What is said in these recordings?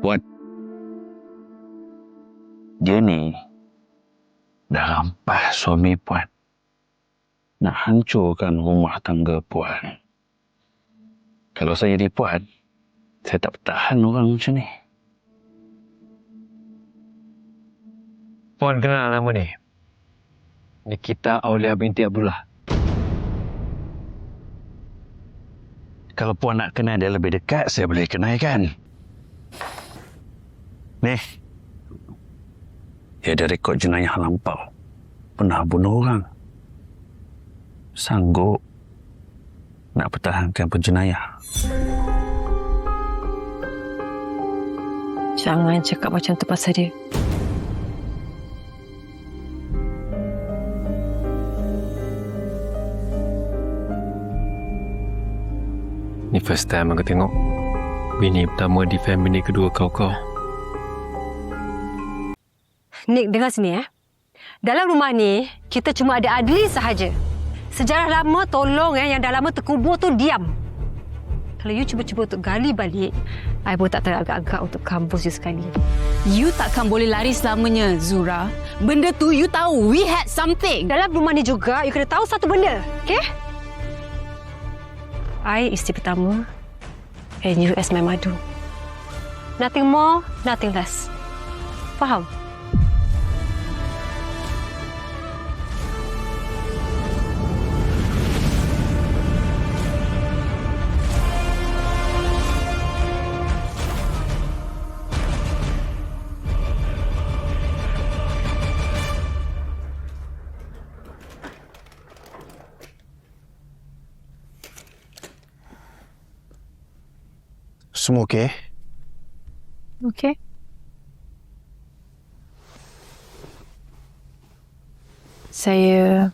Puan, dia ni dah rampas suami Puan. Nak hancurkan rumah tangga Puan. Kalau saya jadi Puan, saya tak bertahan orang macam ni. Puan kenal nama ni? Nikita Aulia binti Abdullah. Kalau Puan nak kenal dia lebih dekat, saya boleh kenalkan. Ni, dia ada rekod jenayah lampau. Pernah bunuh orang. Sanggup nak pertahankan penjenayah. Jangan cakap macam tu pasal dia. Ni first time aku tengok bini pertama defend bini kedua kau. Nick, dengar sini Dalam rumah ni, kita cuma ada Adli sahaja. Sejarah lama tolong yang dah lama terkubur tu diam. Kalau you cuba-cuba untuk gali balik, I pun tak teragak-agak untuk kampus you sekali. You takkan boleh lari selamanya, Zura. Benda tu you tahu, we had something. Dalam rumah ni juga, you kena tahu satu benda, okay? I isteri pertama and you as my madu. Nothing more, nothing less. Faham? Semua okey? Okay. Saya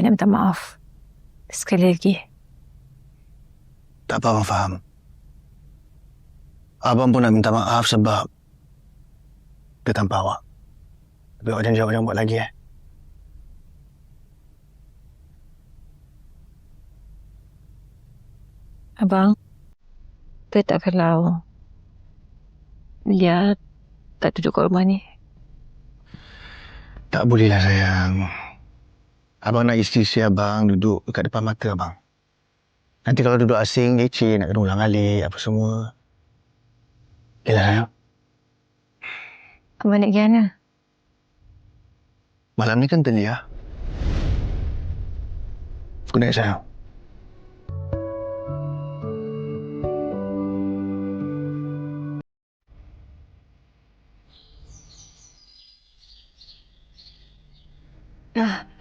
nak minta maaf sekali lagi. Tak apa, Abang faham. Abang pun nak minta maaf sebab dia tanpa awak. Tapi awak jangan buat lagi. Abang, betul tak kalau dia tak duduk kat rumah ni? Tak bolehlah sayang. Abang nak isteri abang duduk dekat depan mata abang. Nanti kalau duduk asing, leceh, nak kena ulang alik, apa semua. Okeylah sayang. Abang nak pergi mana? Malam ni kan Telia. Good night sayang.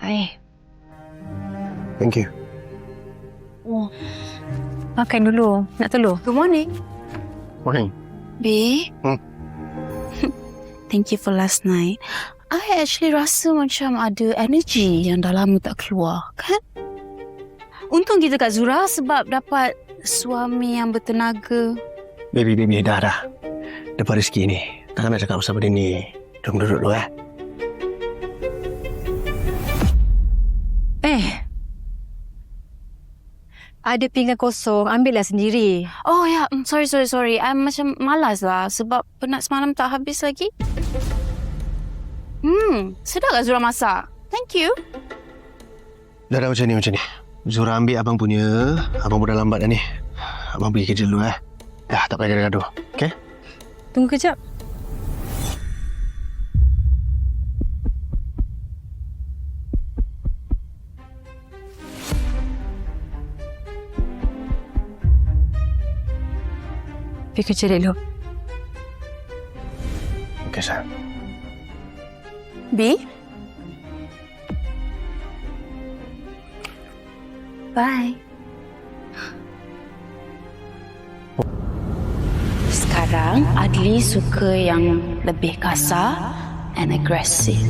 Air. Thank you. Makan dulu. Nak telur? Good morning. Morning. B. Hmm. Thank you for last night. I actually rasa macam ada energy yang dah lama tak keluar, kan? Untung kita kat Zura sebab dapat suami yang bertenaga. Baby, dah. Dapat rezeki ni. Takkan nak cakap pasal benda ni. Jom duduk dulu Ada pinggan kosong. Ambillah sendiri. Oh ya, sorry. I macam malas lah sebab penat semalam tak habis lagi. Sedap tak Zura masak? Thank you. Dah macam ni. Zura ambil abang punya. Abang pun dah lambat dah ni. Abang pergi kerja dulu Dah, tak payah gaduh. Okay? Tunggu kejap. Pergi kerja dulu. Okay, sayang. B. Bye. Sekarang Adli suka yang lebih kasar and aggressive.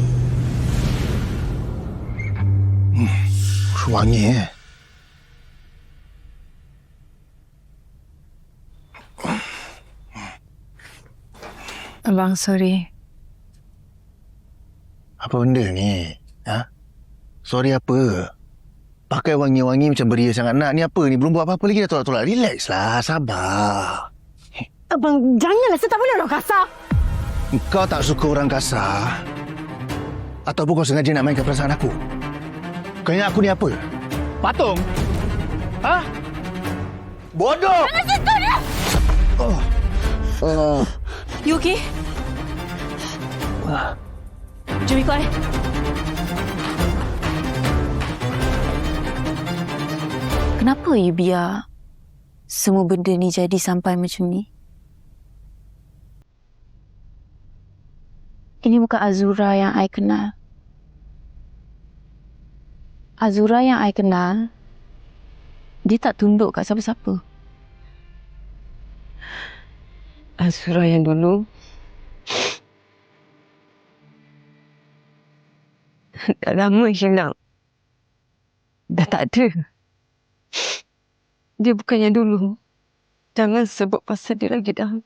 Wangi Abang, sorry. Apa benda ni? Sorry apa? Pakai wangi-wangi macam beria sangat nak. Ni apa ni? Belum buat apa-apa lagi dah tolak-tolak. Relax lah. Sabar. Abang, janganlah. Saya tak boleh orang kasar. Kau tak suka orang kasar ataupun kau sengaja nak mainkan perasaan aku? Kau ingat aku ni apa? Patung? Ha? Bodoh! Jangan sentuh dia! You okay? Jom ikut I. Kenapa you biar semua benda ni jadi sampai macam ni? Ini bukan Azura yang I kenal. Azura yang I kenal, dia tak tunduk kat siapa-siapa. Azura yang dulu dah lama hilang. Dah tak ada. Dia bukan yang dulu. Jangan sebut pasal dia lagi dah.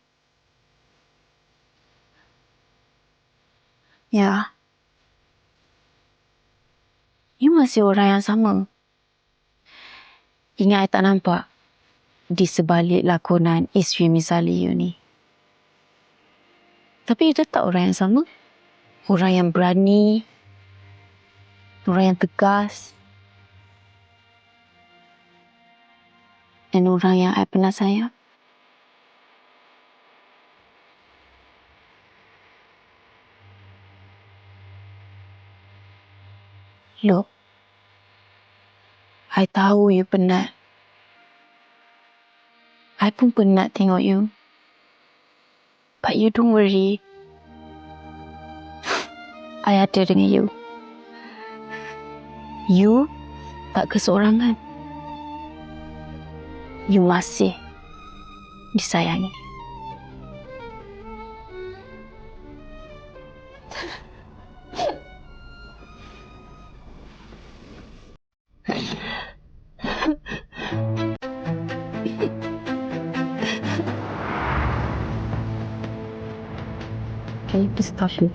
Ya. You masih orang yang sama. Ingat I tak nampak di sebalik lakonan isteri misali you ni. Tapi you tetap orang yang sama. Orang yang berani. Orang yang tegas. Dan orang yang I pernah sayang. Look, I tahu you penat. I pun penat tengok you. But you don't worry. I ada dengan you. You tak keseorangan. You masih disayangi. Can you please stop it?